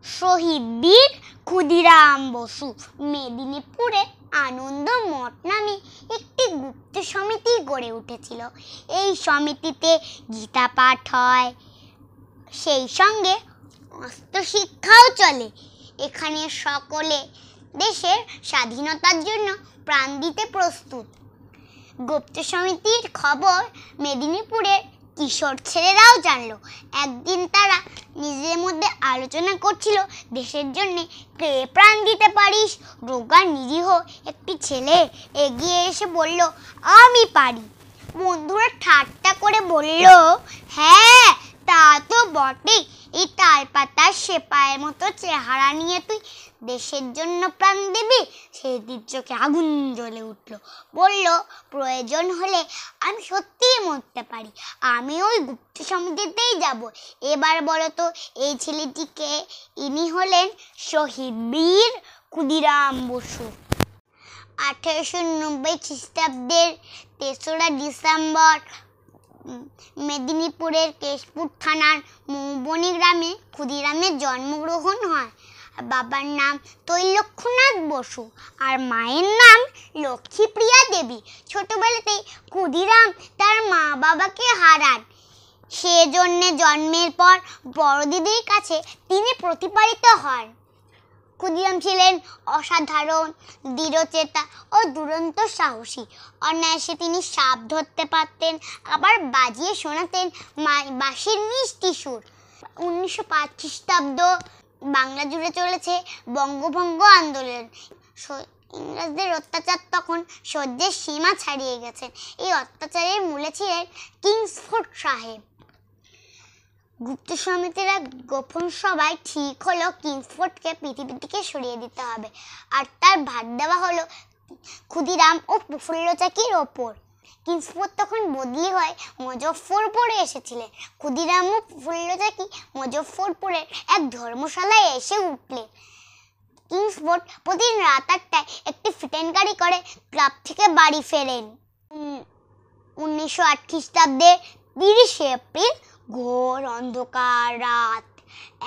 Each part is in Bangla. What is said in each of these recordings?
শহীদ বীর ক্ষুদিরাম বসু মেদিনীপুরে আনন্দ মঠ নামে একটি গুপ্ত সমিতি গড়ে উঠেছিল। এই সমিতিতে গীতা পাঠ হয়, সেই সঙ্গে অস্ত্র শিক্ষাও চলে। এখানে সকলে দেশের স্বাধীনতার জন্য প্রাণ দিতে প্রস্তুত। গুপ্ত সমিতির খবর মেদিনীপুরের কিশোর ছেলেরাও জানলো। একদিন তারা নিজেদের মধ্যে আলোচনা করছিল, দেশের জন্য কে প্রাণ দিতে পারিস? রোগা নিরীহ একটি ছেলে এগিয়ে এসে বলল, আমি পারি। বন্ধুরা ঠাট্টা করে বলল, হ্যাঁ তা তো বটেই, এই তালপাতার সেপাইয়ের মতো চেহারা নিয়ে তুই দেশের জন্য প্রাণ দিবি? সেদির চোখে আগুন জ্বলে উঠল। বলল, প্রয়োজন হলে আমি সত্যিই মরতে পারি, আমি ওই গুপ্ত সমিতিতেই যাব। এবার বলো তো এই ছেলেটিকে? ইনি হলেন শহীদ বীর ক্ষুদিরাম বসু। 1890 খ্রিস্টাব্দের 3রা ডিসেম্বর মেদিনীপুরের কেশপুর থানার মৌবনী গ্রামে ক্ষুদিরামের জন্মগ্রহণ হয়। বাবার নাম তৈলক্ষ্যনাথ বসু আর মায়ের নাম লক্ষ্মীপ্রিয়া দেবী। ছোটবেলাতেই ক্ষুদিরাম তার মা বাবাকে হারান। সেজন্য জন্মের পর বড় দিদির কাছে তিনি প্রতিপালিত হন। ক্ষুদিরাম ছিলেন অসাধারণ, দৃঢ়চেতা ও দুরন্ত সাহসী। অনায়াসে তিনি সাপ ধরতে পারতেন, আবার বাজিয়ে শোনাতেন বাঁশির মিষ্টি সুর। 1905 খ্রিস্টাব্দ বাংলা জুড়ে চলেছে বঙ্গভঙ্গ আন্দোলন। ইংরেজদের অত্যাচার তখন সহ্যের সীমা ছাড়িয়ে গেছে। এই অত্যাচারের মূলে ছিলেন কিংসফোর্ড সাহেব। গুপ্ত সমিতির এক গোপন সভায় ঠিক হলো কিংসফোর্ডকে পৃথিবী থেকে সরিয়ে দিতে হবে, আর তার ভার দেওয়া হলো ক্ষুদিরাম ও প্রফুল্ল চাকির ওপর। কিংসফোর্ড তখন বদলি হয়ে মুজফ্ফরপুরে এসেছিলেন। ক্ষুদিরাম ও প্রফুল্ল চাকি মুজফ্ফরপুরের এক ধর্মশালায় এসে উঠলেন। কিংসফোর্ড প্রতিদিন রাত 8টায় একটি ফিটেন গাড়ি করে ক্লাব থেকে বাড়ি ফেরেন। 1908 খ্রিস্টাব্দের 30 এপ্রিল ঘোর অন্ধকার রাত,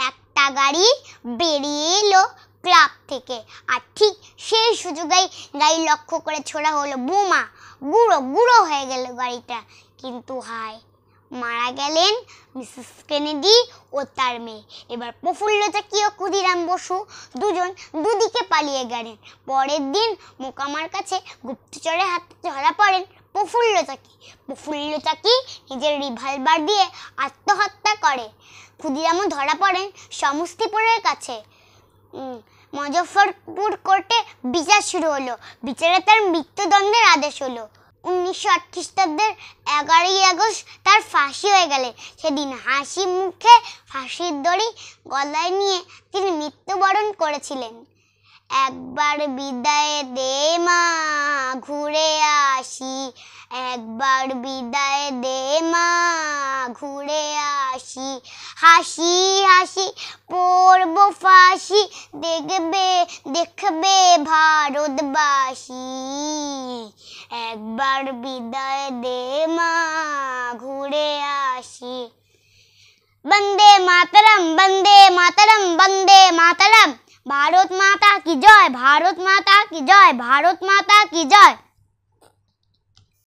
একটা গাড়ি বেরিয়ে এলো ক্লাব থেকে, আর ঠিক সেই সুযোগেই গাড়ি লক্ষ্য করে ছোড়া হলো বোমা। গুঁড়ো গুঁড়ো হয়ে গেল গাড়িটা। কিন্তু হায়, মারা গেলেন মিসেস কেনেডি ও তার মেয়ে। এবার প্রফুল্ল চাকি ও ক্ষুদিরাম বসু দুজন দুদিকে পালিয়ে গেলেন। পরের দিন মোকামার কাছে গুপ্তচরের হাতে ধরা পড়েন প্রফুল্ল চাকি। প্রফুল্ল চাকি নিজের রিভলভার দিয়ে আত্মহত্যা করে। ক্ষুদিরামও ধরা পড়েন সমস্তিপুরের কাছে। মুজফ্ফরপুর কোর্টে বিচার শুরু হলো। বিচারে তার মৃত্যুদণ্ডের আদেশ হলো। 1908 খ্রিস্টাব্দের 11ই আগস্ট তার ফাঁসি হয়ে গেলে। সেদিন হাসি মুখে ফাঁসির দড়ি গলায় নিয়ে তিনি মৃত্যুবরণ করেছিলেন। একবার বিদায় দে মা, ঘুরে আসি, একবার বিদায় দে মা, ঘুরে আসি, হাসি হাসি পড়ব ফাঁসি, দেখবে দেখবে ভারতবাসী, একবার বিদায় দে মা, ঘুরে আসি। বন্দে মাতরম, বন্দে মাতরম, বন্দে মাতরম। ভারত মাতা কি জয়, ভারত মাতা কি জয়, ভারত মাতা কি জয়।